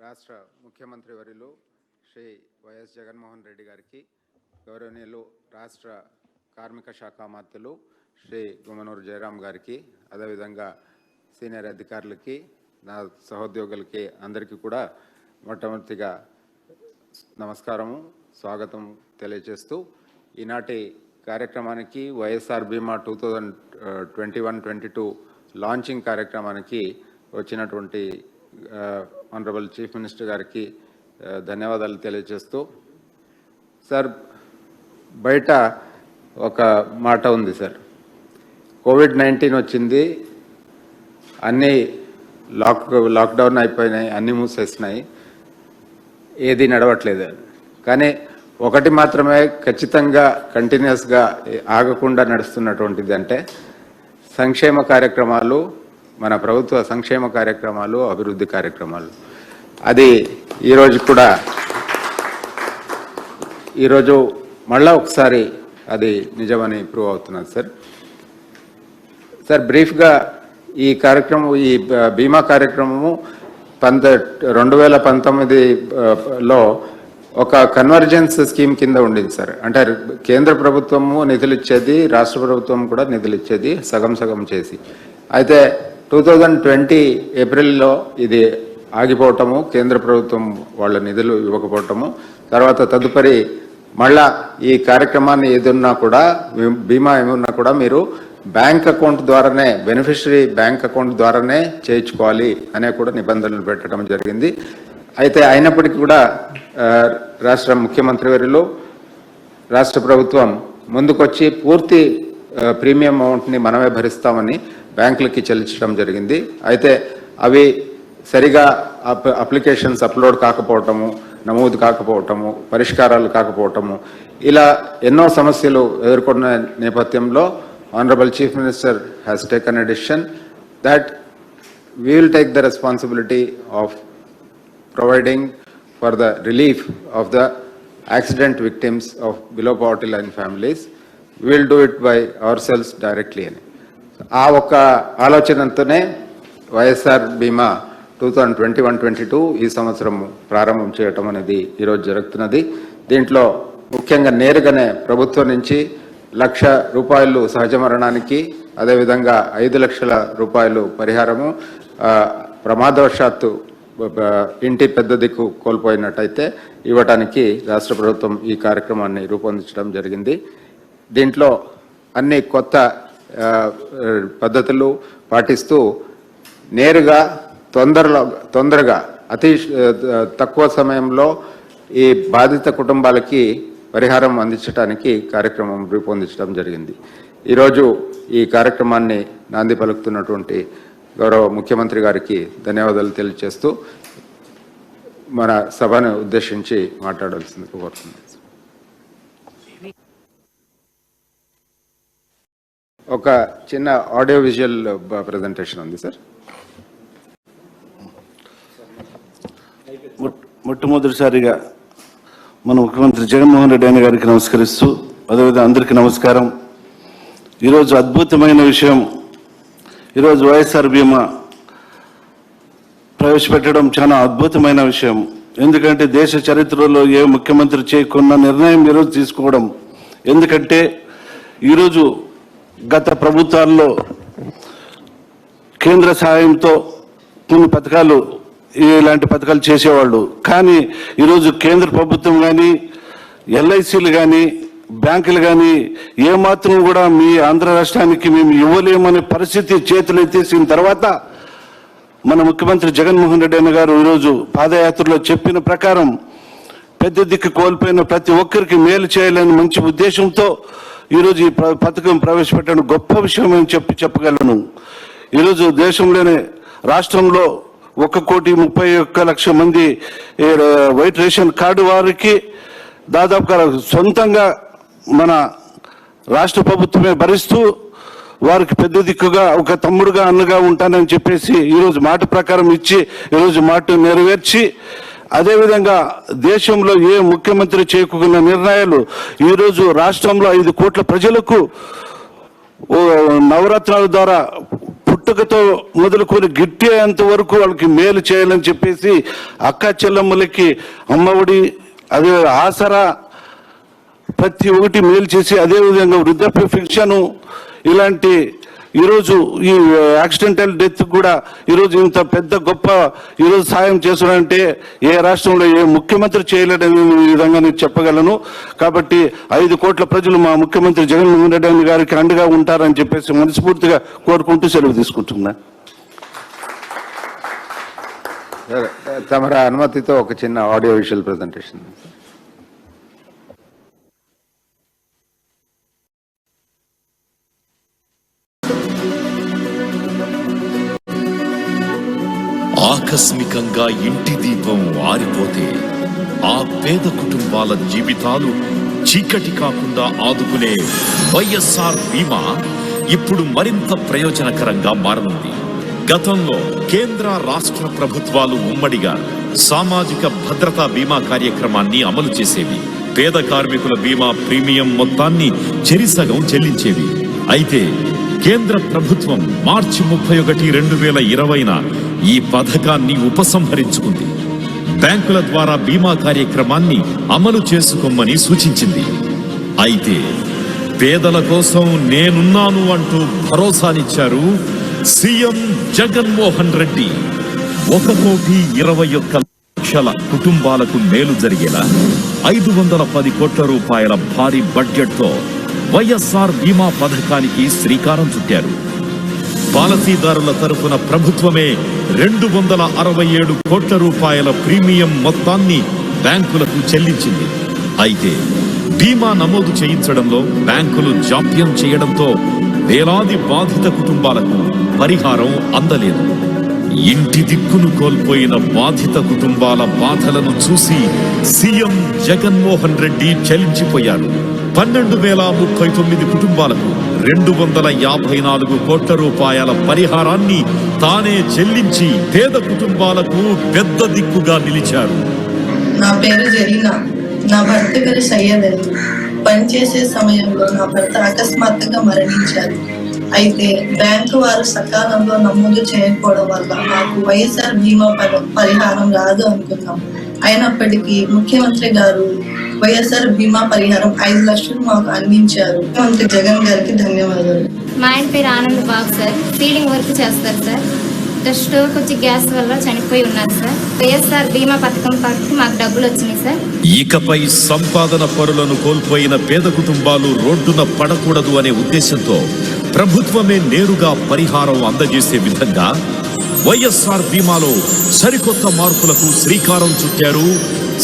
రాష్ట్ర ముఖ్యమంత్రి వర్యులు శ్రీ వైఎస్ జగన్మోహన్ రెడ్డి గారికి, గౌరవనీయులు రాష్ట్ర కార్మిక శాఖ మంత్రులు శ్రీ గుమ్మనూరు జయరాం గారికి, అదేవిధంగా సీనియర్ అధికారులకి, నా సహోద్యోగులకి అందరికీ కూడా మొట్టమొదటిగా నమస్కారము, స్వాగతం తెలియజేస్తూ ఈనాటి కార్యక్రమానికి వైఎస్ఆర్ బీమా 2021-22 లాంచింగ్ కార్యక్రమానికి వచ్చినటువంటి ఆనరబుల్ చీఫ్ మినిస్టర్ గారికి ధన్యవాదాలు తెలియజేస్తూ, సార్ బయట ఒక మాట ఉంది సార్, కోవిడ్-19 వచ్చింది, అన్నీ లాక్డౌన్ అయిపోయినాయి, అన్నీ మూసేసినాయి, ఏది నడవట్లేదు. కానీ ఒకటి మాత్రమే ఖచ్చితంగా కంటిన్యూస్గా ఆగకుండా నడుస్తున్నటువంటిది అంటే సంక్షేమ కార్యక్రమాలు, మన ప్రభుత్వ సంక్షేమ కార్యక్రమాలు, అభివృద్ధి కార్యక్రమాలు. అది ఈరోజు మళ్ళా ఒకసారి అది నిజమని ప్రూవ్ అవుతున్నది సార్. బ్రీఫ్గా ఈ కార్యక్రమం, ఈ బీమా కార్యక్రమము 2019లో ఒక కన్వర్జెన్స్ స్కీమ్ కింద ఉండింది సార్. అంటే కేంద్ర ప్రభుత్వము నిధులు ఇచ్చేది, రాష్ట్ర ప్రభుత్వం కూడా నిధులు ఇచ్చేది, సగం సగం చేసి. అయితే 2020 ఏప్రిల్లో ఇది ఆగిపోవటము, కేంద్ర ప్రభుత్వం వాళ్ళ నిధులు ఇవ్వకపోవటము, తర్వాత తదుపరి మళ్ళా ఈ కార్యక్రమాన్ని ఏదున్నా కూడా, బీమా ఏమున్నా కూడా మీరు బ్యాంక్ అకౌంట్ ద్వారానే, బెనిఫిషరీ బ్యాంక్ అకౌంట్ ద్వారానే చేయించుకోవాలి అనే కూడా నిబంధనలు పెట్టడం జరిగింది. అయితే అయినప్పటికీ కూడా రాష్ట్ర ముఖ్యమంత్రి వర్యులు, రాష్ట్ర ప్రభుత్వం ముందుకొచ్చి పూర్తి ప్రీమియం అమౌంట్ని మనమే భరిస్తామని బ్యాంకులకి చెల్లించడం జరిగింది. అయితే అవి సరిగా అప్లికేషన్స్ అప్లోడ్ కాకపోవటము, నమోదు కాకపోవటము, పరిష్కారాలు కాకపోవటము, ఇలా ఎన్నో సమస్యలు ఎదుర్కొన్న నేపథ్యంలో Honorable Chief Minister has taken a decision that we will take the responsibility of providing for the relief of the accident victims of below poverty line families. We will do it by ourselves directly. ఆ ఒక్క ఆలోచనతోనే వైఎస్ఆర్ బీమా 2021-22 ఈ సంవత్సరం ప్రారంభం చేయటం అనేది ఈరోజు జరుగుతున్నది. దీంట్లో ముఖ్యంగా నేరుగానే ప్రభుత్వం నుంచి ₹1,00,000 సహజ మరణానికి, అదేవిధంగా 5 లక్షల రూపాయలు పరిహారము, ప్రమాదవశాత్తు ఇంటి పెద్ద దిక్కు కోల్పోయినట్టయితే ఇవ్వటానికి రాష్ట్ర ప్రభుత్వం ఈ కార్యక్రమాన్ని రూపొందించడం జరిగింది. దీంట్లో అన్ని కొత్త పద్ధతులు పాటిస్తూ నేరుగా తొందరగా అతి తక్కువ సమయంలో ఈ బాధిత కుటుంబాలకి పరిహారం అందించడానికి కార్యక్రమం రూపొందించడం జరిగింది. ఈరోజు ఈ కార్యక్రమాన్ని నాంది పలుకుతున్నటువంటి గౌరవ ముఖ్యమంత్రి గారికి ధన్యవాదాలు తెలియజేస్తూ మన సభను ఉద్దేశించి మాట్లాడాల్సింది కోరుతున్నాను. ఒక చిన్న ఆడియో విజువల్ ప్రజెంటేషన్ ఉంది సార్. మొట్టమొదటిసారిగా మన ముఖ్యమంత్రి జగన్మోహన్ రెడ్డి గారికి నమస్కరిస్తూ, అదేవిధంగా అందరికీ నమస్కారం. ఈరోజు అద్భుతమైన విషయం, ఈరోజు వైఎస్ఆర్ బీమా ప్రవేశపెట్టడం చాలా అద్భుతమైన విషయం. ఎందుకంటే దేశ చరిత్రలో ఏ ముఖ్యమంత్రి చేయకున్న నిర్ణయం ఈరోజు తీసుకోవడం. ఎందుకంటే ఈరోజు గత ప్రభుత్వాల్లో కేంద్ర సహాయంతో కొన్ని పథకాలు, ఇలాంటి పథకాలు చేసేవాళ్ళు. కానీ ఈరోజు కేంద్ర ప్రభుత్వం కానీ, ఎల్ఐసీలు కానీ, బ్యాంకులు కానీ ఏమాత్రం కూడా మీ ఆంధ్ర రాష్ట్రానికి మేము ఇవ్వలేమనే పరిస్థితి చేతులు ఎత్తేసిన తర్వాత మన ముఖ్యమంత్రి జగన్మోహన్ రెడ్డి గారు ఈరోజు పాదయాత్రలో చెప్పిన ప్రకారం పెద్ద దిక్కు కోల్పోయిన ప్రతి ఒక్కరికి మేలు చేయాలని మంచి ఉద్దేశంతో ఈరోజు ఈ పథకం ప్రవేశపెట్టడం గొప్ప విషయం అని చెప్పగలను. ఈరోజు దేశంలోనే, రాష్ట్రంలో 1,31,00,000 మంది వైట్ రేషన్ కార్డు వారికి దాదాపుగా సొంతంగా మన రాష్ట్ర ప్రభుత్వమే భరిస్తూ వారికి పెద్ద దిక్కుగా, ఒక తమ్ముడుగా, అన్నగా ఉంటానని చెప్పేసి ఈరోజు మాట ప్రకారం ఇచ్చి, ఈరోజు మాట నెరవేర్చి, అదేవిధంగా దేశంలో ఏ ముఖ్యమంత్రి చేయకున్న నిర్ణయాలు ఈరోజు రాష్ట్రంలో 5 కోట్ల ప్రజలకు నవరత్నాల ద్వారా పుట్టుకతో మొదలుకొని గిట్టి అయ్యేంత వరకు వాళ్ళకి మేలు చేయాలని చెప్పేసి అక్క చెల్లెమ్మలకి అమ్మఒడి, అదే ఆసరా, ప్రతి ఒక్కటి మేలు చేసి, అదేవిధంగా వృద్ధాప్య పెన్షన్, ఇలాంటి ఈరోజు ఈ యాక్సిడెంటల్ డెత్ కూడా ఈరోజు ఇంత పెద్ద గొప్ప ఈరోజు సాయం చేస్తున్నాడంటే ఏ రాష్ట్రంలో ఏ ముఖ్యమంత్రి చేయలేడని విధంగా నేను చెప్పగలను. కాబట్టి 5 కోట్ల ప్రజలు మా ముఖ్యమంత్రి జగన్మోహన్ రెడ్డి గారికి అండగా ఉంటారని చెప్పేసి మనస్ఫూర్తిగా కోరుకుంటూ సెలవు తీసుకుంటున్నా. తమరి అనుమతితో ఒక చిన్న ఆడియో విజువల్ ప్రెజెంటేషన్. ఆకస్మికంగా ఇంటి దీపం ఆరిపోతే ఆ పేద కుటుంబాల జీవితాలు చీకటి కాకుండా ఆదుకునే వైఎస్ఆర్ బీమా ఇప్పుడు మరింత ప్రయోజనకరంగా మారనుంది. గతంలో కేంద్ర రాష్ట్ర ప్రభుత్వాలు ఉమ్మడిగా సామాజిక భద్రతా బీమా కార్యక్రమాన్ని అమలు చేసేవి. పేద కార్మికుల బీమా ప్రీమియం మొత్తాన్ని చెరిసగం చెల్లించేవి. అయితే కేంద్ర ప్రభుత్వం మార్చి 31, 2020న ఈ పథకాన్ని ఉపసంహరించుకుంది. బ్యాంకుల ద్వారా బీమా కార్యక్రమాన్ని అమలు చేసుకోమని సూచించింది. అయితే పేదల కోసం నేనున్నాను అంటూ భరోసానిచ్చారు సీఎం జగన్మోహన్ రెడ్డి. 1,21,00,000 కుటుంబాలకు మేలు జరిగేలా 510 కోట్ల రూపాయల భారీ బడ్జెట్తో వైఎస్ఆర్ బీమా పథకానికి శ్రీకారం చుట్టారు. పాలసీదారుల తరఫున ప్రభుత్వమే 267 కోట్ల రూపాయల ప్రీమియం మొత్తాన్ని బ్యాంకులకు చెల్లించింది. అయితే బీమా నమోదు చేయించడంలో బ్యాంకులు జాప్యం చేయడంతో వేలాది బాధిత కుటుంబాలకు పరిహారం అందలేదు. ఇంటి దిక్కును కోల్పోయిన బాధిత కుటుంబాల బాధలను చూసి సీఎం జగన్మోహన్ రెడ్డి చలించిపోయారు. 12,039 కుటుంబాలకు 254 కోట్ల రూపాయల పరిహారాన్ని తానే చెల్లించి పేద కుటుంబాలకు పెద్ద దిక్కుగా నిలిచారు. నా పేరు జరీనా. నా భర్త పేరు సయ్యద్ అలీ. పనిచేసే సమయంలో నా భర్త అకస్మాత్తుగా మరణించారు. అయితే బ్యాంకు వారు సకాలంలో నమోదు చేయకపోవడం వల్ల మాకు వైఎస్ఆర్ బీమా పరిహారం రాదు అనుకున్నాం. అయినప్పటికీ ముఖ్యమంత్రి గారు వైఎస్ఆర్ బీమా పరిహారం 5 లక్షలు మాకు అందించారు. ముఖ్యమంత్రి జగన్ గారికి ధన్యవాదాలు. మా ఆయన పేరు Anand Babu sir. Feeding work చేస్తారు సార్. స్టోర్కి వచ్చి గ్యాస్ వల్ల చనిపోయి ఉన్నారు సార్. వైఎస్ఆర్ బీమా పథకం పక్కకి మాకు డబ్బులు వచ్చినాయి సార్. ఇకపై సంపాదన పరులను కోల్పోయిన పేద కుటుంబాలు రోడ్డున పడకూడదు అనే ఉద్దేశంతో ప్రభుత్వమే నేరుగా పరిహారం అందజేసే విధంగా వైఎస్ఆర్ బీమాలో సరికొత్త మార్పులకు శ్రీకారం చుట్టారు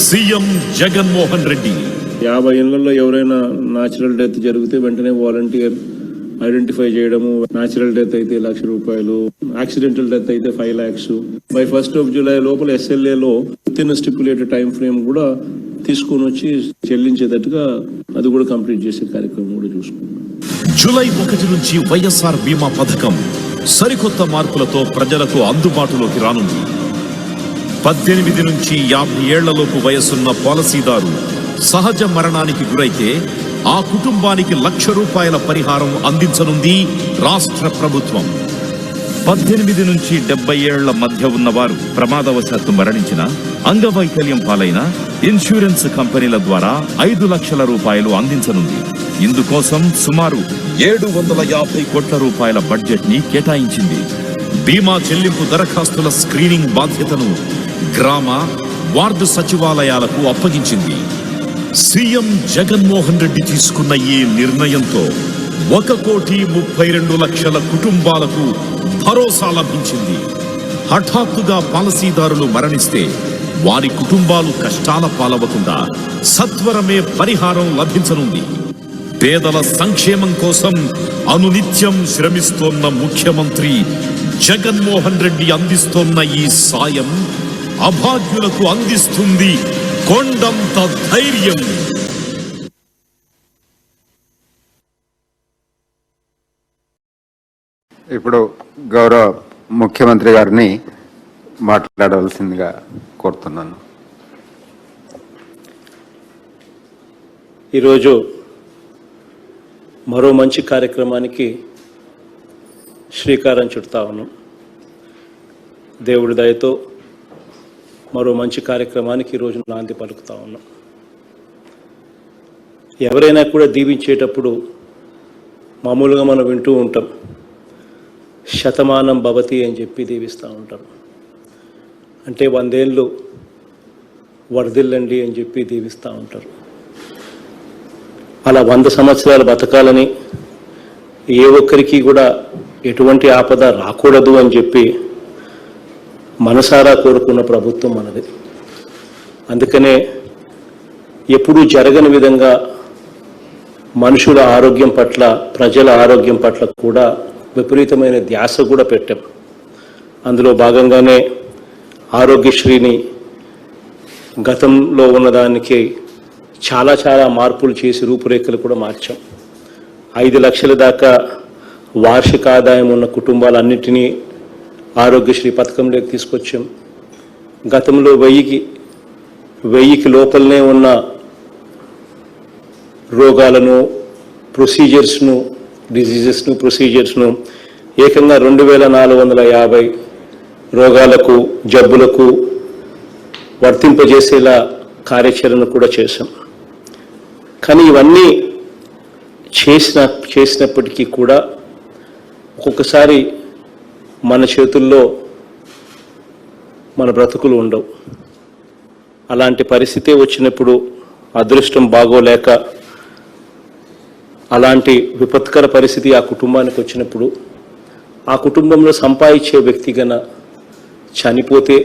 సీఎం జగన్మోహన్ రెడ్డి. 50 ఏళ్లలో ఎవరైనా న్యాచురల్ డెత్ జరిగితే వెంటనే వాలంటీర్ ఐడెంటిఫై చేయడము. న్యాచురల్ డెత్ అయితే 1,00,000 రూపాయలు, యాక్సిడెంటల్ డెత్ అయితే 5 lakhs. బై 1st July లోపల SLAలో within stipulated time frame కూడా తీసుకొని వచ్చి చెల్లించేటట్టుగా అది కూడా కంప్లీట్ చేసే కార్యక్రమం కూడా చూసుకున్నాం. జూలై 1 నుంచి వైఎస్ఆర్ బీమా పథకం సరికొత్త మార్పులతో ప్రజలకు అందుబాటులోకి రానుంది. 18 నుంచి 50 ఏళ్లలోపు వయసున్న పాలసీదారు సహజ మరణానికి గురైతే ఆ కుటుంబానికి 1,00,000 రూపాయల పరిహారం అందించనుంది రాష్ట్ర ప్రభుత్వం. 18 నుంచి 70 ఏళ్ల మధ్య ఉన్నవారు ప్రమాదవశాత్తు మరణించిన, అంగవైకల్యం పాలైన ఇన్సూరెన్స్ కంపెనీల ద్వారా 5 లక్షల రూపాయలు అందించనుంది. ఇందుకోసం సుమారు 750 కోట్ల రూపాయల బడ్జెట్ ని కేటాయించింది. బీమా చెల్లింపు దరఖాస్తుల స్క్రీనింగ్ బాధ్యతను గ్రామ, వార్డు సచివాలయాలకు అప్పగించింది. సీఎం జగన్మోహన్ రెడ్డి తీసుకున్న ఈ నిర్ణయంతో 1,32,00,000 కుటుంబాలకు భరోసా లభించింది. హఠాత్తుగా పాలసీదారులు మరణిస్తే వారి కుటుంబాలు కష్టాల పాలవకుండా సత్వరమే పరిహారం లభించనుంది. పేదల సంక్షేమం కోసం అనునిత్యం శ్రమిస్తోన్న ముఖ్యమంత్రి జగన్మోహన్ రెడ్డి అందిస్తోన్న ఈ సాయం అభాగ్యులకు అందిస్తుంది కొండంత ధైర్యం. ఇప్పుడు గౌరవ ముఖ్యమంత్రి గారిని మాట్లాడవలసిందిగా కోరుతున్నాను. ఈరోజు మరో మంచి కార్యక్రమానికి శ్రీకారం చుడతా ఉన్నాం. దేవుడి దయతో మరో మంచి కార్యక్రమానికి ఈరోజు నాంది పలుకుతా ఉన్నాం. ఎవరైనా కూడా దీవించేటప్పుడు మామూలుగా మనం వింటూ ఉంటాం, శతమానం భవతి అని చెప్పి దీవిస్తూ ఉంటాం. అంటే 100 ఏళ్ళు వర్ధిల్లండి అని చెప్పి దీవిస్తూ ఉంటారు. అలా 100 సంవత్సరాలు బతకాలని, ఏ ఒక్కరికి కూడా ఎటువంటి ఆపద రాకూడదు అని చెప్పి మనసారా కోరుకున్న ప్రభుత్వం మనది. అందుకనే ఎప్పుడూ జరగని విధంగా మనుషుల ఆరోగ్యం పట్ల, ప్రజల ఆరోగ్యం పట్ల కూడా విపరీతమైన ధ్యాస కూడా పెట్టాం. అందులో భాగంగానే ఆరోగ్యశ్రీని గతంలో ఉన్నదానికి చాలా మార్పులు చేసి రూపురేఖలు కూడా మార్చాం. 5 లక్షల దాకా వార్షిక ఆదాయం ఉన్న కుటుంబాలన్నిటినీ ఆరోగ్యశ్రీ పథకంలోకి తీసుకొచ్చాం. గతంలో 1000కి లోపలనే ఉన్న రోగాలను, ప్రొసీజర్స్ను ఏకంగా 2450 రోగాలకు, జబ్బులకు వర్తింపజేసేలా కార్యాచరణ కూడా చేశాం. కానీ ఇవన్నీ చేసినప్పటికీ కూడా ఒక్కొక్కసారి మన చేతుల్లో మన బ్రతుకులు ఉండవు. అలాంటి పరిస్థితి వచ్చినప్పుడు, అదృష్టం బాగోలేక అలాంటి విపత్కర పరిస్థితి ఆ కుటుంబానికి వచ్చినప్పుడు, ఆ కుటుంబంలో సంపాదించే వ్యక్తి గన చనిపోతే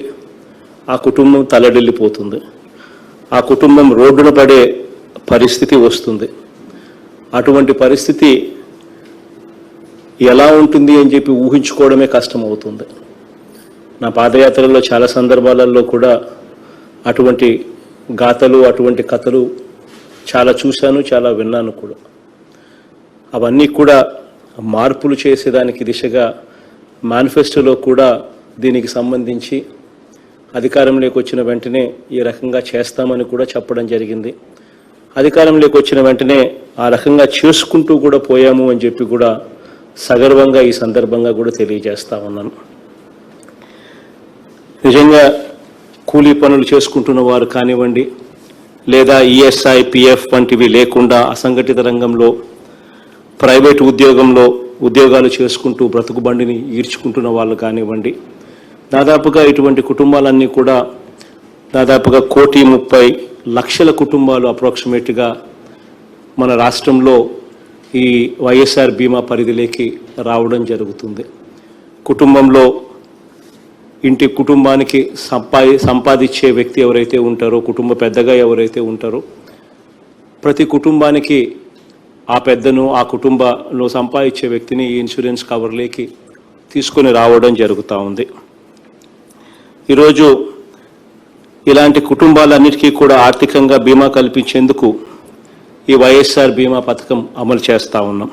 ఆ కుటుంబం తలడిల్లిపోతుంది. ఆ కుటుంబం రోడ్డున పడే పరిస్థితి వస్తుంది. అటువంటి పరిస్థితి ఎలా ఉంటుంది అని చెప్పి ఊహించుకోవడమే కష్టమవుతుంది. నా పాదయాత్రలో చాలా సందర్భాలలో కూడా అటువంటి గాథలు, అటువంటి కథలు చాలా చూశాను, చాలా విన్నాను కూడా. అవన్నీ కూడా మార్పులు చేసేదానికి దిశగా మేనిఫెస్టోలో కూడా దీనికి సంబంధించి అధికారంలోకి వచ్చిన వెంటనే ఈ రకంగా చేస్తామని కూడా చెప్పడం జరిగింది. అధికారంలోకి వచ్చిన వెంటనే ఆ రకంగా చేసుకుంటూ కూడా పోయాము అని చెప్పి కూడా సగర్వంగా ఈ సందర్భంగా కూడా తెలియజేస్తా ఉన్నాను. నిజంగా కూలీ పనులు చేసుకుంటున్న వారు కానివ్వండి, లేదా ఈఎస్ఐ, పిఎఫ్ వంటివి లేకుండా అసంఘటిత రంగంలో, ప్రైవేట్ ఉద్యోగాలు చేసుకుంటూ బ్రతుకుబండిని ఈడ్చుకుంటున్న వాళ్ళు కానివ్వండి, దాదాపుగా ఇటువంటి కుటుంబాలన్నీ కూడా దాదాపుగా 1,30,00,000 కుటుంబాలు అప్రాక్సిమేట్గా మన రాష్ట్రంలో ఈ వైఎస్ఆర్ బీమా పరిధిలోకి రావడం జరుగుతుంది. కుటుంబానికి సంపాదించే వ్యక్తి ఎవరైతే ఉంటారో, కుటుంబ పెద్దగా ఎవరైతే ఉంటారో, ప్రతి కుటుంబానికి ఆ పెద్దను, ఆ కుటుంబంలో సంపాదించే వ్యక్తిని ఈ ఇన్సూరెన్స్ కవర్లోకి తీసుకొని రావడం జరుగుతూ ఉంది. ఈరోజు ఇలాంటి కుటుంబాలన్నిటికీ కూడా ఆర్థికంగా బీమా కల్పించేందుకు ఈ వైఎస్ఆర్ బీమా పథకం అమలు చేస్తూ ఉన్నాం.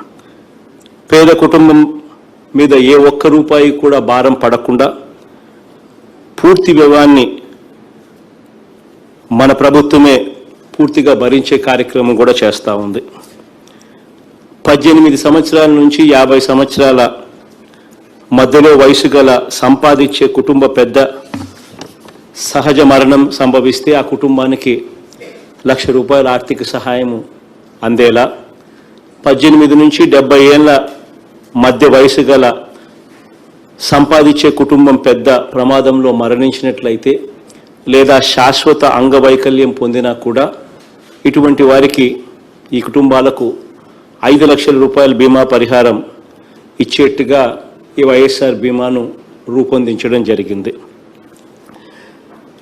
పేద కుటుంబం మీద ఏ ఒక్క రూపాయి కూడా భారం పడకుండా పూర్తి వ్యయాన్ని మన ప్రభుత్వమే పూర్తిగా భరించే కార్యక్రమం కూడా చేస్తూ ఉంది. 18 సంవత్సరాల నుంచి 50 సంవత్సరాల మధ్యలో వయసు గల సంపాదించే కుటుంబ పెద్ద సహజ మరణం సంభవిస్తే ఆ కుటుంబానికి ₹1,00,000 ఆర్థిక సహాయం అందేలా, 18 నుంచి 70 ఏళ్ల మధ్య వయసు గల సంపాదించే కుటుంబం పెద్ద ప్రమాదంలో మరణించినట్లయితే లేదా శాశ్వత అంగవైకల్యం పొందినా కూడా ఇటువంటి వారికి, ఈ కుటుంబాలకు ₹5,00,000 బీమా పరిహారం ఇచ్చేట్టుగా ఈ వైఎస్ఆర్ బీమాను రూపొందించడం జరిగింది.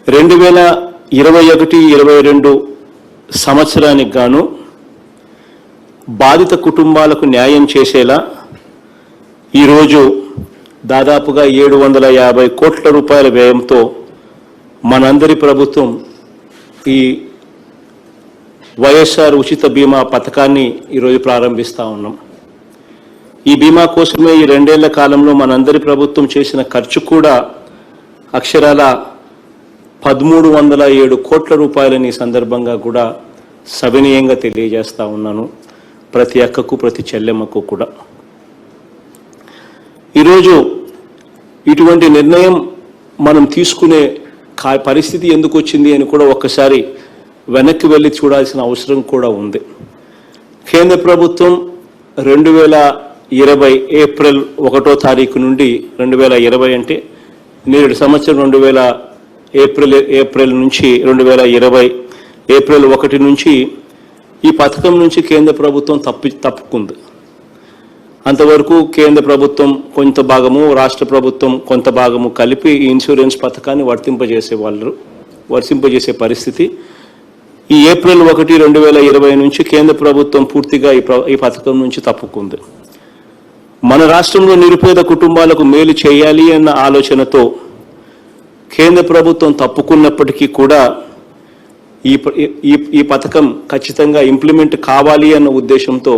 2021-22 సంవత్సరానికి గాను బాధిత కుటుంబాలకు న్యాయం చేసేలా ఈరోజు దాదాపుగా ₹750 కోట్ల వ్యయంతో మనందరి ప్రభుత్వం ఈ వైఎస్ఆర్ ఉచిత బీమా పథకాన్ని ఈరోజు ప్రారంభిస్తూ ఉన్నాం. ఈ బీమా కోసమే ఈ 2 ఏళ్ల కాలంలో మనందరి ప్రభుత్వం చేసిన ఖర్చు కూడా అక్షరాల ₹1,307 కోట్ల ఈ సందర్భంగా కూడా సవినయంగా తెలియజేస్తా ఉన్నాను, ప్రతి అక్కకు, ప్రతి చెల్లెమ్మకు కూడా. ఈరోజు ఇటువంటి నిర్ణయం మనం తీసుకునే పరిస్థితి ఎందుకు వచ్చింది అని కూడా ఒక్కసారి వెనక్కి వెళ్ళి చూడాల్సిన అవసరం కూడా ఉంది. కేంద్ర ప్రభుత్వం 2020 ఏప్రిల్ 1వ తారీఖు నుండి 2020 అంటే నేడు సంవత్సరం 2000 ఏప్రిల్ నుంచి 2020 ఏప్రిల్ 1 నుంచి ఈ పథకం నుంచి కేంద్ర ప్రభుత్వం తప్పుకుంది. అంతవరకు కేంద్ర ప్రభుత్వం కొంత భాగము, రాష్ట్ర ప్రభుత్వం కొంత భాగము కలిపి ఈ ఇన్సూరెన్స్ పథకాన్ని వర్తింపజేసే పరిస్థితి. ఈ ఏప్రిల్ 1, 2020 నుంచి కేంద్ర ప్రభుత్వం పూర్తిగా ఈ పథకం నుంచి తప్పుకుంది. మన రాష్ట్రంలో నిరుపేద కుటుంబాలకు మేలు చేయాలి అన్న ఆలోచనతో కేంద్ర ప్రభుత్వం తప్పుకున్నప్పటికీ కూడా ఈ పథకం ఖచ్చితంగా ఇంప్లిమెంట్ కావాలి అన్న ఉద్దేశంతో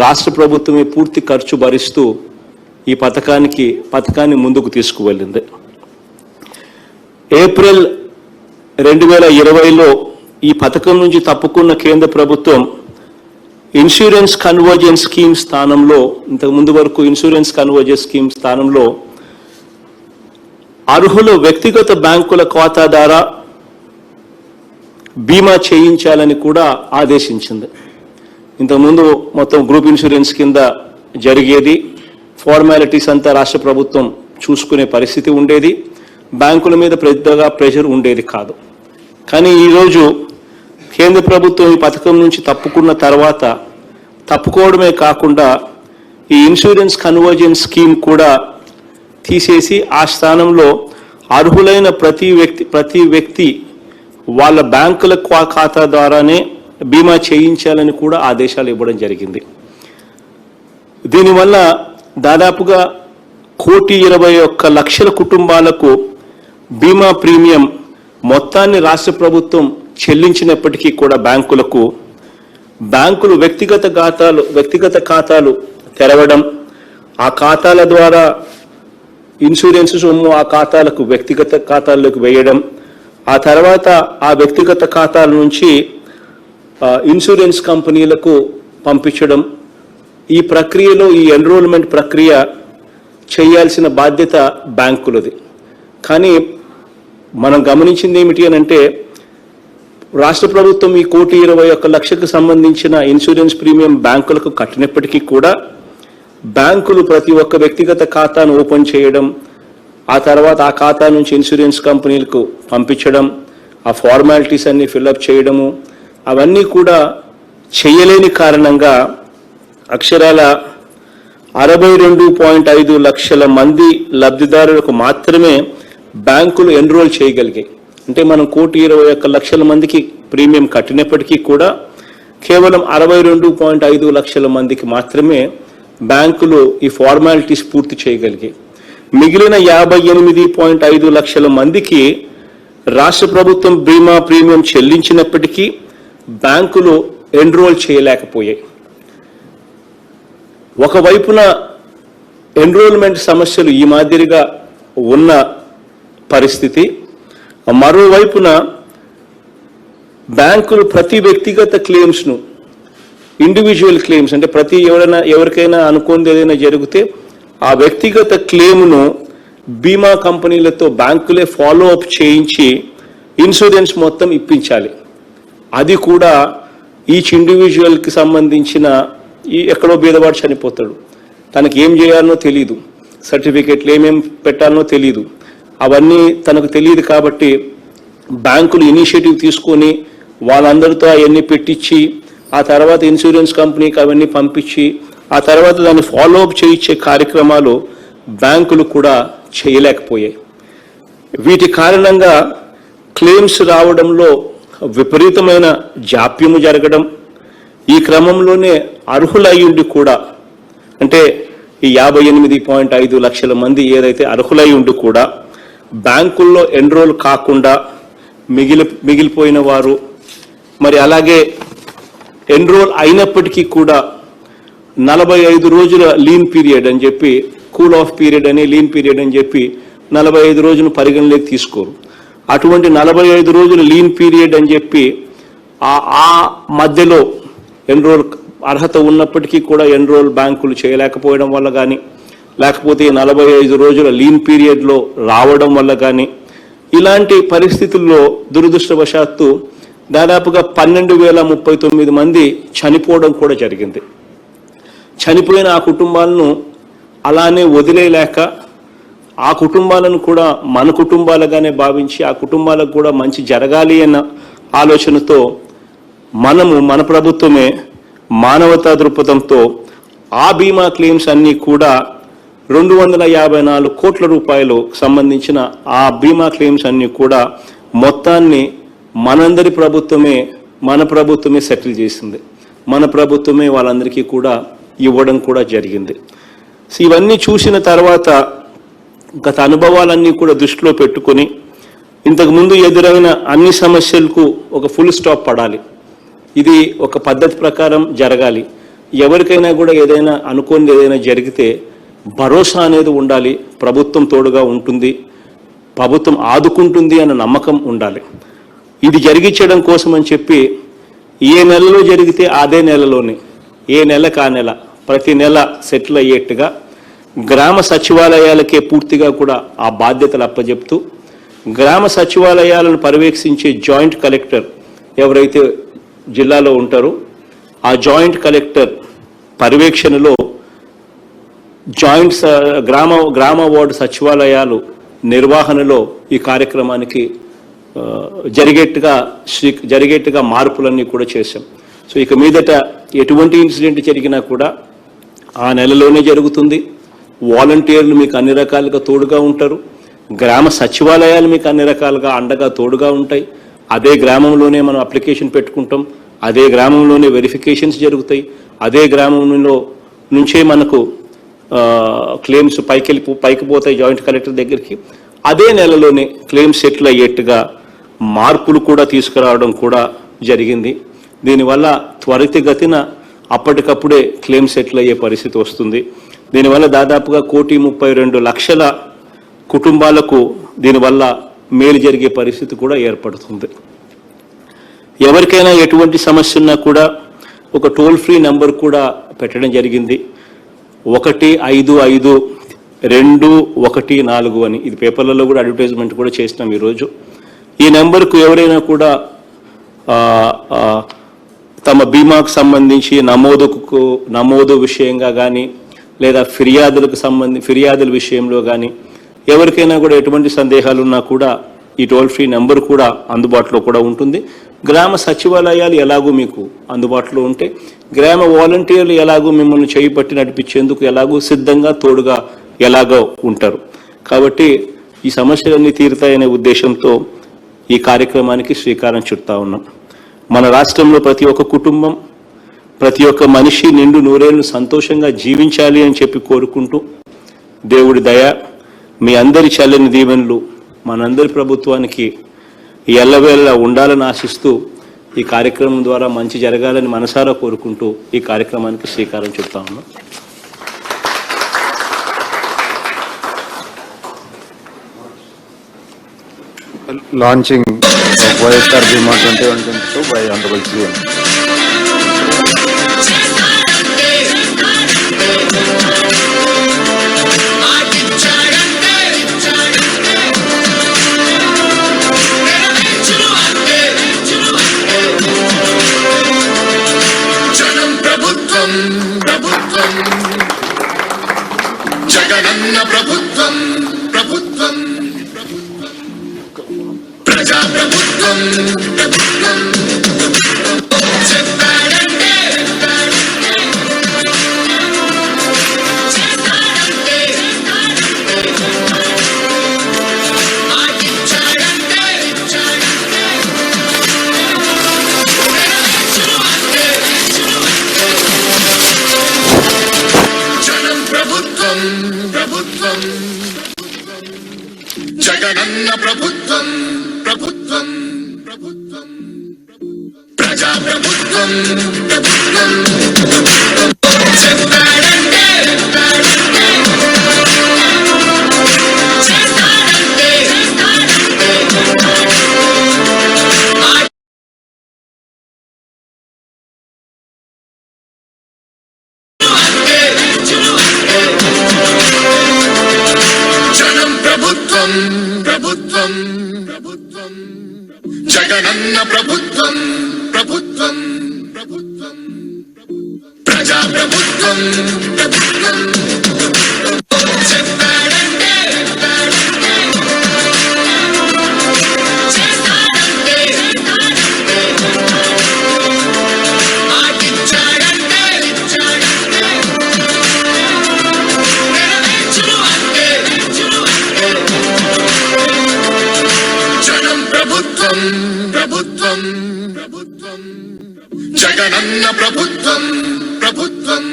రాష్ట్ర ప్రభుత్వమే పూర్తి ఖర్చు భరిస్తూ ఈ పథకాన్ని ముందుకు తీసుకువెళ్ళింది. ఏప్రిల్ 2020లో ఈ పథకం నుంచి తప్పుకున్న కేంద్ర ప్రభుత్వం ఇన్సూరెన్స్ కన్వర్జెన్స్ స్కీమ్ స్థానంలో, ఇంతకుముందు వరకు ఇన్సూరెన్స్ కన్వర్జెన్స్ స్కీమ్ స్థానంలో అర్హుల వ్యక్తిగత బ్యాంకుల ఖాతా ద్వారా బీమా చేయించాలని కూడా ఆదేశించింది. ఇంతకుముందు మొత్తం గ్రూప్ ఇన్సూరెన్స్ కింద జరిగేది, ఫార్మాలిటీస్ అంతా రాష్ట్ర ప్రభుత్వం చూసుకునే పరిస్థితి ఉండేది, బ్యాంకుల మీద పెద్దగా ప్రెషర్ ఉండేది కాదు. కానీ ఈరోజు కేంద్ర ప్రభుత్వం ఈ పథకం నుంచి తప్పుకున్న తర్వాత తప్పుకోవడమే కాకుండా ఈ ఇన్సూరెన్స్ కన్వర్జెన్స్ స్కీమ్ కూడా తీసేసి ఆ స్థానంలో అర్హులైన ప్రతి వ్యక్తి వాళ్ళ బ్యాంకుల ఖాతా ద్వారానే బీమా చేయించాలని కూడా ఆదేశాలు ఇవ్వడం జరిగింది. దీనివల్ల దాదాపుగా 1,21,00,000 కుటుంబాలకు బీమా ప్రీమియం మొత్తాన్ని రాష్ట్ర ప్రభుత్వం చెల్లించినప్పటికీ కూడా బ్యాంకులు వ్యక్తిగత ఖాతాలు తెరవడం, ఆ ఖాతాల ద్వారా ఇన్సూరెన్స్ సొమ్ము ఆ ఖాతాలకు వ్యక్తిగత ఖాతాల్లోకి వేయడం, ఆ తర్వాత ఆ వ్యక్తిగత ఖాతాల నుంచి ఇన్సూరెన్స్ కంపెనీలకు పంపించడం, ఈ ప్రక్రియలో ఈ ఎన్రోల్మెంట్ ప్రక్రియ చేయాల్సిన బాధ్యత బ్యాంకులది. కానీ మనం గమనించింది ఏమిటి అని అంటే, రాష్ట్ర ప్రభుత్వం ఈ 1,21,00,000కు సంబంధించిన ఇన్సూరెన్స్ ప్రీమియం బ్యాంకులకు కట్టినప్పటికీ కూడా బ్యాంకులు ప్రతి ఒక్క వ్యక్తిగత ఖాతాను ఓపెన్ చేయడం, ఆ తర్వాత ఆ ఖాతా నుంచి ఇన్సూరెన్స్ కంపెనీలకు పంపించడం, ఆ ఫార్మాలిటీస్ అన్ని ఫిల్అప్ చేయడము, అవన్నీ కూడా చేయలేని కారణంగా అక్షరాల 62.5 లక్షల మంది లబ్ధిదారులకు మాత్రమే బ్యాంకులు ఎన్రోల్ చేయగలిగాయి. అంటే మనం 1,21,00,000 మందికి ప్రీమియం కట్టినప్పటికీ కూడా కేవలం 62.5 లక్షల మందికి మాత్రమే బ్యాంకులు ఈ ఫార్మాలిటీస్ పూర్తి చేయగలిగాయి. మిగిలిన 58.5 లక్షల మందికి రాష్ట్ర ప్రభుత్వం బీమా ప్రీమియం చెల్లించినప్పటికీ బ్యాంకులు ఎన్రోల్ చేయలేకపోయాయి. ఒకవైపున ఎన్రోల్మెంట్ సమస్యలు ఈ మాదిరిగా ఉన్న పరిస్థితి, మరోవైపున బ్యాంకులు ప్రతి వ్యక్తిగత క్లెయిమ్స్ను, ఇండివిజువల్ క్లెయిమ్స్ అంటే ఎవరికైనా అనుకోనిది ఏదైనా జరిగితే ఆ వ్యక్తిగత క్లెయిమ్ను బీమా కంపెనీలతో బ్యాంకులే ఫాలో అప్ చేయించి ఇన్సూరెన్స్ మొత్తం ఇప్పించాలి. అది కూడా ఈచ్ ఇండివిజువల్కి సంబంధించిన ఎక్కడో బీదవాడు చనిపోతాడు, తనకి ఏం చేయాలనో తెలియదు, సర్టిఫికెట్లు ఏమేం పెట్టాలనో తెలియదు, అవన్నీ తనకు తెలియదు. కాబట్టి బ్యాంకులు ఇనిషియేటివ్ తీసుకొని వాళ్ళందరితో అవన్నీ పెట్టించి ఆ తర్వాత ఇన్సూరెన్స్ కంపెనీకి అవన్నీ పంపించి ఆ తర్వాత దాన్ని ఫాలో అప్ చేయించే కార్యక్రమాలు బ్యాంకులు కూడా చేయలేకపోయాయి. వీటి కారణంగా క్లెయిమ్స్ రావడంలో విపరీతమైన జాప్యము జరగడం, ఈ క్రమంలోనే అర్హులయ్యుండి కూడా, అంటే ఈ 58.5 లక్షల మంది ఏదైతే అర్హులయ్యుండి కూడా బ్యాంకుల్లో ఎన్రోల్ కాకుండా మిగిలిపోయిన వారు, మరి అలాగే ఎన్రోల్ అయినప్పటికీ కూడా 45 రోజుల లీన్ పీరియడ్ అని చెప్పి, కూల్ ఆఫ్ పీరియడ్ అని, లీన్ పీరియడ్ అని చెప్పి 45 రోజులు పరిగణలోకి తీసుకోరు. అటువంటి 45 రోజుల లీన్ పీరియడ్ అని చెప్పి ఆ మధ్యలో ఎన్రోల్ అర్హత ఉన్నప్పటికీ కూడా ఎన్రోల్ బ్యాంకులు చేయలేకపోవడం వల్ల కానీ, లేకపోతే 45 రోజుల లీన్ పీరియడ్లో రావడం వల్ల కానీ ఇలాంటి పరిస్థితుల్లో దురదృష్టవశాత్తు దాదాపుగా 12,039 మంది చనిపోవడం కూడా జరిగింది. చనిపోయిన ఆ కుటుంబాలను అలానే వదిలేలేక ఆ కుటుంబాలను కూడా మన కుటుంబాలుగానే భావించి ఆ కుటుంబాలకు కూడా మంచి జరగాలి అన్న ఆలోచనతో మన ప్రభుత్వమే మానవతా దృక్పథంతో ఆ బీమా క్లెయిమ్స్ అన్నీ కూడా 254 కోట్ల రూపాయలు సంబంధించిన ఆ బీమా క్లెయిమ్స్ అన్నీ కూడా మొత్తాన్ని మన ప్రభుత్వమే సెటిల్ చేసింది. మన ప్రభుత్వమే వాళ్ళందరికీ కూడా ఇవ్వడం కూడా జరిగింది. ఇవన్నీ చూసిన తర్వాత గత అనుభవాలన్నీ కూడా దృష్టిలో పెట్టుకొని ఇంతకుముందు ఎదురైన అన్ని సమస్యలకు ఒక ఫుల్ స్టాప్ పడాలి. ఇది ఒక పద్ధతి ప్రకారం జరగాలి. ఎవరికైనా కూడా ఏదైనా అనుకోని ఏదైనా జరిగితే భరోసా అనేది ఉండాలి. ప్రభుత్వం తోడుగా ఉంటుంది, ప్రభుత్వం ఆదుకుంటుంది అన్న నమ్మకం ఉండాలి. ఇది జరిగించడం కోసం అని చెప్పి ఏ నెలలో జరిగితే అదే నెలలోనే ఏ నెలకు ఆ నెల ప్రతి నెల సెటిల్ అయ్యేట్టుగా గ్రామ సచివాలయాలకే పూర్తిగా కూడా ఆ బాధ్యతలు అప్పచెప్తూ గ్రామ సచివాలయాలను పర్యవేక్షించే జాయింట్ కలెక్టర్ ఎవరైతే జిల్లాలో ఉంటారో ఆ జాయింట్ కలెక్టర్ పర్యవేక్షణలో జాయింట్ గ్రామ వార్డు సచివాలయాలు నిర్వహణలో ఈ కార్యక్రమానికి జరిగేట్టుగా మార్పులన్నీ కూడా చేశాం. సో ఇక మీదట ఎటువంటి ఇన్సిడెంట్ జరిగినా కూడా ఆ నెలలోనే జరుగుతుంది. వాలంటీర్లు మీకు అన్ని రకాలుగా తోడుగా ఉంటారు. గ్రామ సచివాలయాలు మీకు అన్ని రకాలుగా అండగా తోడుగా ఉంటాయి. అదే గ్రామంలోనే మనం అప్లికేషన్ పెట్టుకుంటాం, అదే గ్రామంలోనే వెరిఫికేషన్స్ జరుగుతాయి, అదే గ్రామంలో నుంచే మనకు క్లెయిమ్స్ పైకి పోతాయి జాయింట్ కలెక్టర్ దగ్గరికి. అదే నెలలోనే క్లెయిమ్స్ సెటిల్ అయ్యేట్టుగా మార్పులు కూడా తీసుకురావడం కూడా జరిగింది. దీనివల్ల త్వరితగతిన అప్పటికప్పుడే క్లెయిమ్ సెటిల్ అయ్యే పరిస్థితి వస్తుంది. దీనివల్ల దాదాపుగా 1,32,00,000 కుటుంబాలకు దీనివల్ల మేలు జరిగే పరిస్థితి కూడా ఏర్పడుతుంది. ఎవరికైనా ఎటువంటి సమస్య ఉన్నా కూడా ఒక టోల్ ఫ్రీ నెంబర్ కూడా పెట్టడం జరిగింది. 155-214 అని. ఇది పేపర్లలో కూడా అడ్వర్టైజ్మెంట్ కూడా చేసినాం ఈరోజు. ఈ నెంబర్కు ఎవరైనా కూడా తమ బీమాకు సంబంధించి నమోదు విషయంగా కానీ లేదా ఫిర్యాదుల విషయంలో కానీ ఎవరికైనా కూడా ఎటువంటి సందేహాలు ఉన్నా కూడా ఈ టోల్ ఫ్రీ నెంబర్ కూడా అందుబాటులో కూడా ఉంటుంది. గ్రామ సచివాలయాలు ఎలాగూ మీకు అందుబాటులో ఉంటే గ్రామ వాలంటీర్లు ఎలాగూ మిమ్మల్ని చేయి పట్టి నడిపించేందుకు ఎలాగూ సిద్ధంగా తోడుగా ఎలాగో ఉంటారు. కాబట్టి ఈ సమస్యలన్నీ తీరుతాయనే ఉద్దేశంతో ఈ కార్యక్రమానికి శ్రీకారం చుడతా ఉన్నాం. మన రాష్ట్రంలో ప్రతి ఒక్క కుటుంబం ప్రతి ఒక్క మనిషి నిండు నూరేళ్లు సంతోషంగా జీవించాలి అని చెప్పి కోరుకుంటూ దేవుడి దయ మీ అందరి చల్లని దీవెనలు మనందరి ప్రభుత్వానికి ఎల్లవేళలా ఉండాలని ఆశిస్తూ ఈ కార్యక్రమం ద్వారా మంచి జరగాలని మనసారా కోరుకుంటూ ఈ కార్యక్రమానికి శ్రీకారం చుడతా ఉన్నాం. Launching of YSR Bima 21-22 by Honorable CM. Jagananna ప్రభుత్వం ప్రభుత్వం ప్రజా ప్రభుత్వం ప్రభుత్వం చెప్పాడంటే జనం ప్రభుత్వం ప్రభుత్వం జగనన్న ప్రభుత్వం ప్రభుత్వం ప్రభుత్వం ప్రజా ప్రభుత్వం ప్రభుత్వం చెప్పాడంటే జగనన్న ప్రభుత్వం ప్రభుత్వం ప్రభుత్వం ప్రజా ప్రభుత్వం ప్రభుత్వం చెప్పాడంటే చేస్తాడంటే ఆటిచ్చాడంటే నెరవేర్చును అంటే జనం ప్రభుత్వం ప్రభుత్వం ప్రభుత్వం జగనన్న ప్రభుత్వం ప్రభుత్వం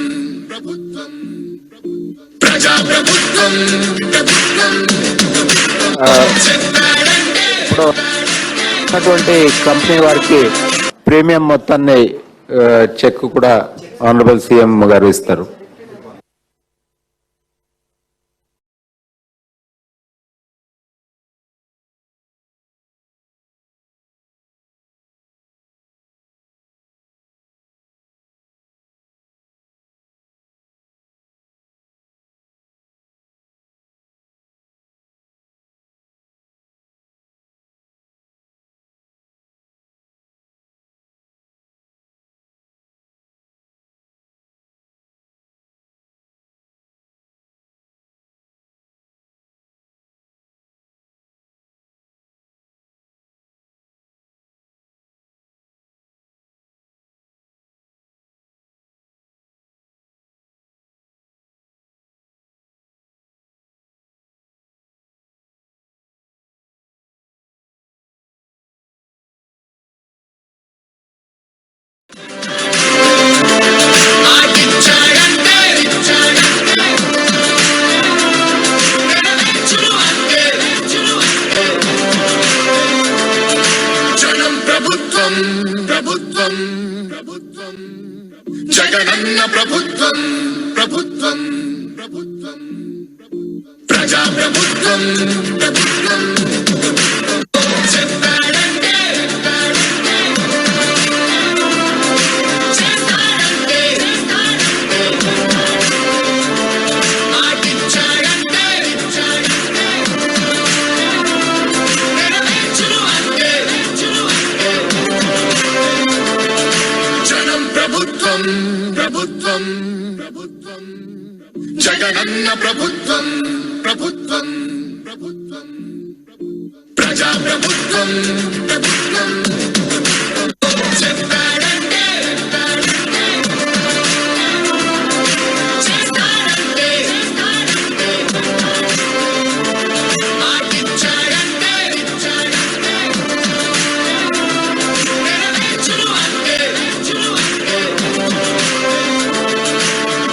ప్రభుత్వం ప్రజా ప్రభుత్వం ప్రభుత్వం చెప్పాడంటే ఇప్పుడు ఉన్నటువంటి కంపెనీ వారికి ప్రీమియం మొత్తాన్ని చెక్ కూడా ఆనరబుల్ సీఎం గారు ఇస్తారు. ఆటిచ్చాడంటే నెరవేర్చును అంటే జనం ప్రభుత్వం ప్రభుత్వం ప్రభుత్వం జగనన్న ప్రభుత్వం ప్రభుత్వం ప్రభుత్వం ప్రజా ప్రభుత్వం ప్రభుత్వం చెప్పాడంటే చేస్తాడంటే ఆటిచ్చాడంటే నెరవేర్చును అంటే జనం ప్రభుత్వం ప్రభుత్వం ప్రభుత్వం జగనన్న ప్రభుత్వం ప్రభుత్వం ప్రభుత్వం ప్రజా ప్రభుత్వం ప్రభుత్వం చెప్పాడంటే చేస్తాడంటే ఆటిచ్చాడంటే నెరవేర్చును అంటే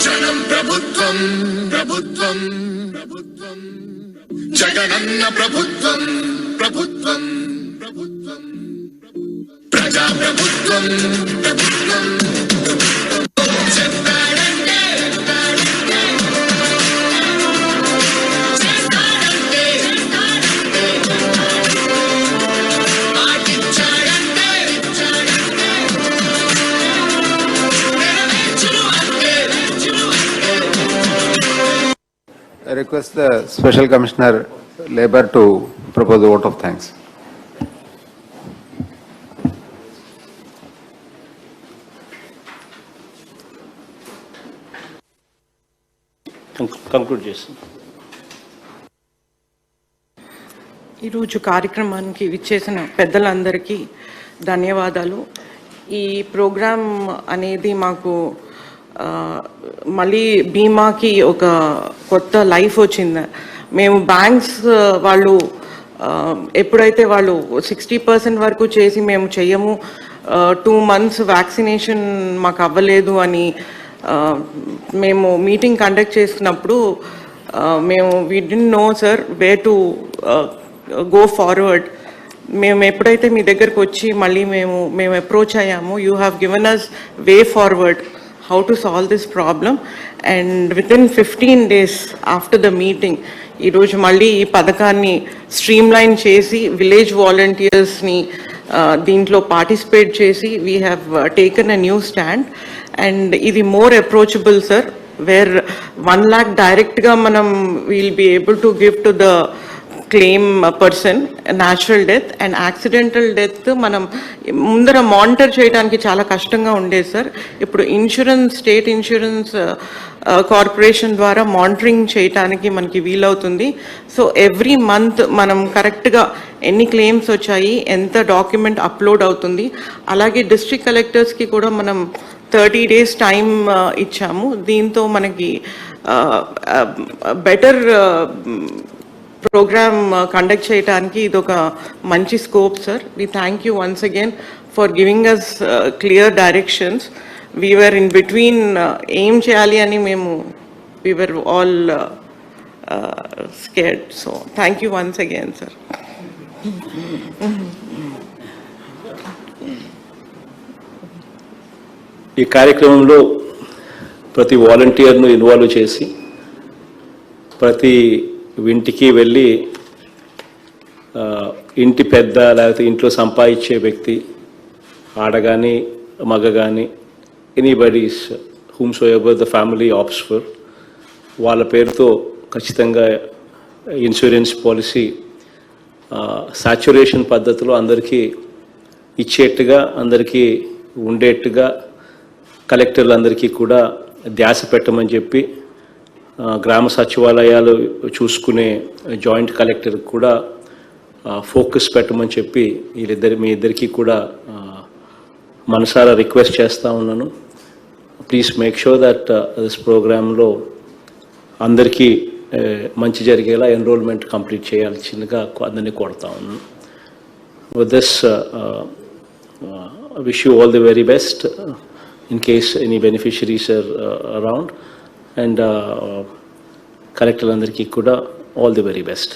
జనం ప్రభుత్వం ప్రభుత్వం ప్రభుత్వం జగనన్న ప్రభుత్వం ప్రభుత్వం ప్రభుత్వం ప్రజా ప్రభుత్వం ప్రభుత్వం చెప్పాడంటే చేస్తాడంటే ఆటిచ్చాడంటే నెరవేర్చును అంటే I request the Special Commissioner Labour to propose a vote of thanks. Conclude చేస్తాం. ఈరోజు కార్యక్రమానికి విచ్చేసిన పెద్దలందరికీ ధన్యవాదాలు. ఈ ప్రోగ్రాం అనేది మాకు మళ్ళీ బీమాకి ఒక కొత్త లైఫ్ వచ్చింది. మేము బ్యాంక్స్ వాళ్ళు ఎప్పుడైతే వాళ్ళు 60% వరకు చేసి మేము చెయ్యము, 2 months వ్యాక్సినేషన్ మాకు అవ్వలేదు అని మేము మీటింగ్ కండక్ట్ చేసినప్పుడు మేము we didn't know sir way to go forward. మేము ఎప్పుడైతే మీ దగ్గరకు వచ్చి మళ్ళీ మేము అప్రోచ్ అయ్యాము, you have given us way forward how to solve this problem, and within 15 days after the meeting ఈ రోజు మళ్ళీ ఈ పథకాన్ని స్ట్రీమ్లైన్ చేసి విలేజ్ వాలంటీర్స్ని దీంట్లో పార్టిసిపేట్ చేసి we have taken a new stand. And ఇది more approachable sir, where 1 lakh డైరెక్ట్గా మనం will be able to give to the claim person, natural death and accidental death మనం ముందర మానిటర్ చేయడానికి చాలా కష్టంగా ఉండేది సార్. ఇప్పుడు ఇన్సూరెన్స్, స్టేట్ ఇన్సూరెన్స్ కార్పొరేషన్ ద్వారా మానిటరింగ్ చేయడానికి మనకి వీలవుతుంది. సో ఎవ్రీ మంత్ మనం కరెక్ట్గా ఎన్ని క్లెయిమ్స్ వచ్చాయి, ఎంత డాక్యుమెంట్ అప్లోడ్ అవుతుంది, అలాగే డిస్ట్రిక్ట్ కలెక్టర్స్కి కూడా మనం 30 days టైం ఇచ్చాము. దీంతో మనకి బెటర్ ప్రోగ్రామ్ కండక్ట్ చేయడానికి ఇది ఒక మంచి scope sir. We thank you once again for giving us clear directions. We were in between ఏం చేయాలి అని మేము we were all scared. So thank you once again sir. ఈ కార్యక్రమంలో ప్రతి వాలంటీర్ను ఇన్వాల్వ్ చేసి ప్రతి ఇంటికి వెళ్ళి ఇంటి పెద్ద లేకపోతే ఇంట్లో సంపాదించే వ్యక్తి, ఆడ కానీ మగ కానీ, anybody's whomsoever the family opts for, వాళ్ళ పేరుతో ఖచ్చితంగా ఇన్సూరెన్స్ పాలసీ సాచ్యురేషన్ పద్ధతిలో అందరికీ ఇచ్చేట్టుగా, అందరికీ ఉండేట్టుగా కలెక్టర్లందరికీ కూడా ధ్యాస పెట్టమని చెప్పి, గ్రామ సచివాలయాలు చూసుకునే జాయింట్ కలెక్టర్ కూడా ఫోకస్ పెట్టమని చెప్పి మీ ఇద్దరికి కూడా మనసారా రిక్వెస్ట్ చేస్తూ ఉన్నాను. Please make sure that this ప్రోగ్రాంలో అందరికీ మంచి జరిగేలా ఎన్రోల్మెంట్ కంప్లీట్ చేయాల్సిందిగా అందరినీ కోరుతా ఉన్నాను. With this wish you all the very best in case any beneficiaries are around, and collector andariki kuda all the very best.